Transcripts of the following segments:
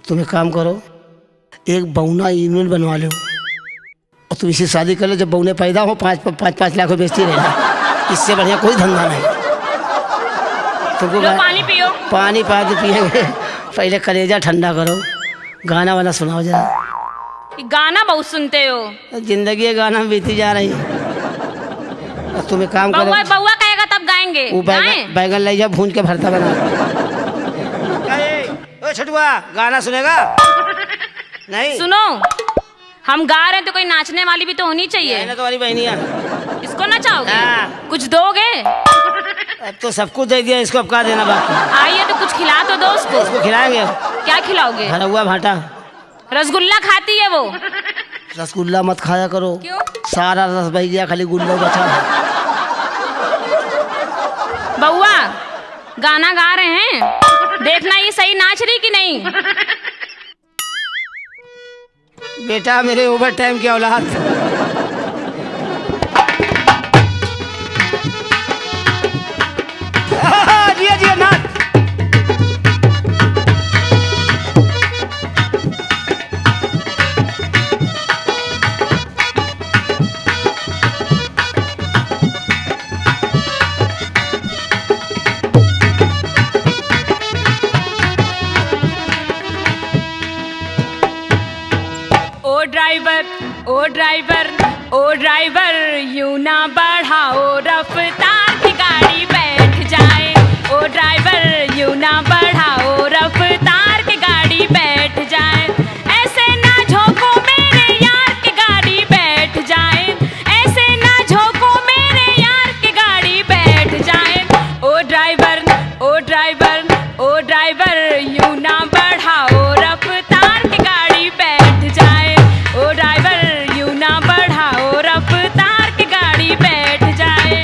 तुम एक काम करो, एक बौना यूनियन बनवा लो और तुम इसी शादी कर लो। जब बौने पैदा हो 5 लाख बेचती रहना, इससे बढ़िया कोई धंधा नहीं। तुमको पानी पियो। पानी पिएंगे, पहले कलेजा ठंडा करो, गाना वाना सुनाओ जरा। गाना बहुत सुनते हो। जिंदगी गाना में बीती जा रही है। तुम एक काम करो, बउआ कहेगा तब गाएंगे। वो बैगन ले जा, भून के भरता बना। ओ छुटुआ, गाना सुनेगा? नहीं सुनो, हम गा रहे हैं तो कोई नाचने वाली भी तो होनी चाहिए। ना तुम्हारी बहनिया इसको नचाओगे? कुछ दोगे? अब तो सब कुछ दे दिया, इसको अब क्या देना बाकी? आइए तो कुछ खिला तो दो उसको। इसको खिलाएंगे। क्या खिलाओगे? भरा भाटा। रसगुल्ला खाती है वो। रसगुल्ला मत खाया करो। क्यों? सारा रस बह गया, खाली गुल्ला बचा है। बउआ गाना गा रहे हैं, देखना ये सही नाच रही कि नहीं। बेटा मेरे ओवर टाइम की औलाद। जिया जिया नाच। ओ ड्राइवर यूं ना बढ़ाओ रफ्तार की गाड़ी बैठ जाए। ओ ड्राइवर यूं ना बढ़ाओ रफ्तार की गाड़ी बैठ जाए। ऐसे ना झोंको मेरे यार की गाड़ी बैठ जाए। ऐसे ना झोंको मेरे यार की गाड़ी बैठ जाए। ओ ड्राइवर यूं ना बढ़ाओ रफ्तार की गाड़ी बैठ जाए। ओ ड्राइवर यूं ना बढ़ाओ रफ्तार की गाड़ी बैठ जाए।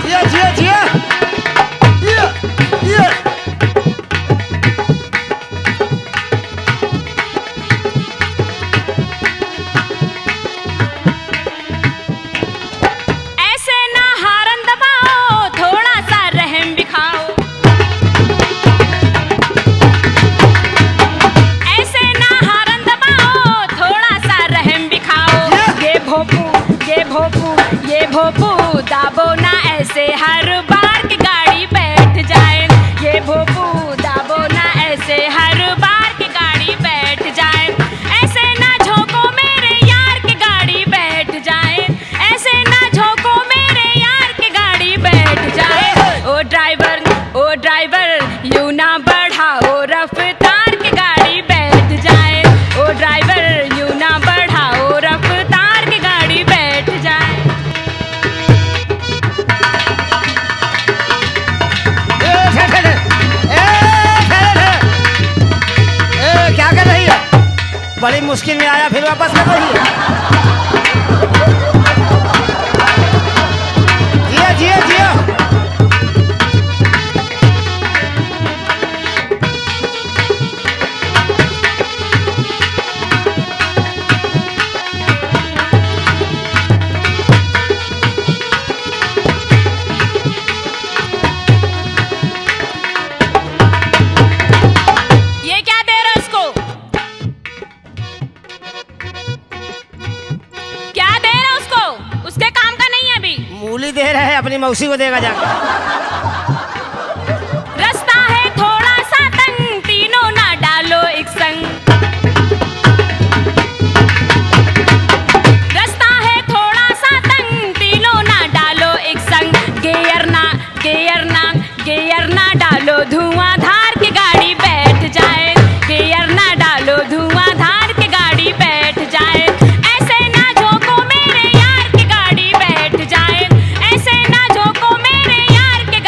जिया जिया जिया जिया जिया। ऐसे ना हारन दबाओ, थोड़ा सा रहम दिखाओ। ऐसे ना हारन दबाओ, थोड़ा सा रहम दिखाओ। ये भोपू दाबो ना ऐसे हर बार की गाड़ी बैठ जाए। ये भोपू दाबो ना ऐसे हर बार की गाड़ी बैठ जाए। ऐसे ना झोंको मेरे यार की गाड़ी बैठ जाए। ऐसे ना झोंको मेरे यार की गाड़ी बैठ जाए। ओ ड्राइवर यूं ना बढ़ाओ रफ्तार की गाड़ी बैठ जाए। ओ ड्राइवर यूं ना बढ़ाओ रफ्तार की गाड़ी बैठ जाए। क्या कर रही है? बड़ी मुश्किल में आया, फिर वापस कर रही है। जिया जिया जिया। ये क्या दे रहा उसको? क्या दे रहा उसको? उसके काम का नहीं है अभी। मूली दे रहे हैं, अपनी मौसी को देगा जाकर। रास्ता है थोड़ा सा तंग, तीनों ना डालो एक संग। रास्ता है थोड़ा सा तंग, तीनों ना डालो एक संग। गियर ना डालो, धुआंधार की गाड़ी बैठ जाए। गियर ना डालो, धुआंधार की गाड़ी बैठ जाए। ऐसे ना झोंको मेरे यार की गाड़ी बैठ जाए। ऐसे ना झोंको मेरे यार की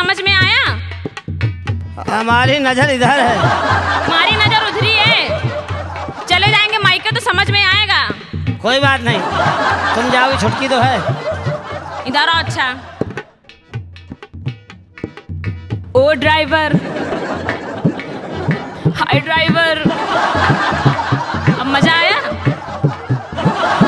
समझ में आया? हमारी नजर इधर है। तुम्हारी नजर उधर ही है। चले जाएंगे मायके तो समझ में आएगा। कोई बात नहीं, तुम जाओगी, छुटकी तो है। इधर आओ। अच्छा, ओ ड्राइवर, हाय ड्राइवर, अब मजा आया?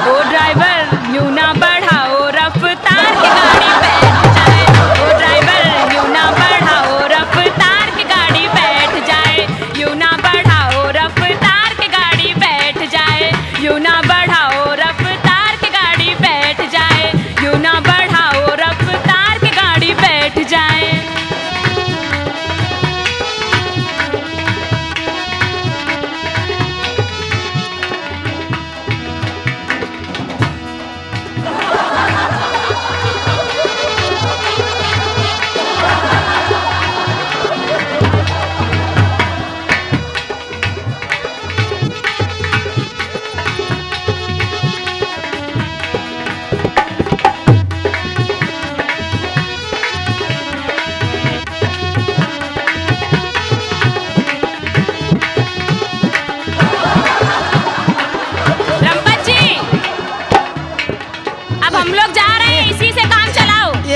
ओ ड्राइवर यूं ना बढ़ाओ रफ्तार की गाड़ी बैठ जाए। ओ ड्राइवर यूं ना बढ़ाओ रफ्तार की गाड़ी बैठ जाए। यूं ना बढ़ाओ रफ्तार की गाड़ी बैठ जाए। यूं ना बढ़ाओ रफ्तार की गाड़ी बैठ जाए। यूं ना बढ़ाओ रफ्तार की गाड़ी बैठ जाए।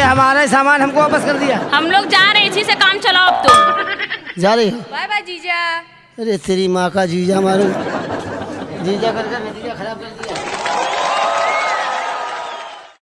हमारा सामान हमको वापस कर दिया। हम लोग जा रहे हैं, इसी से काम चलाओ अब तुम। जा रही हो? बाय बाय जीजा। अरे तेरी माँ का जीजा मारू, जीजा कर नतीजा खराब कर दिया।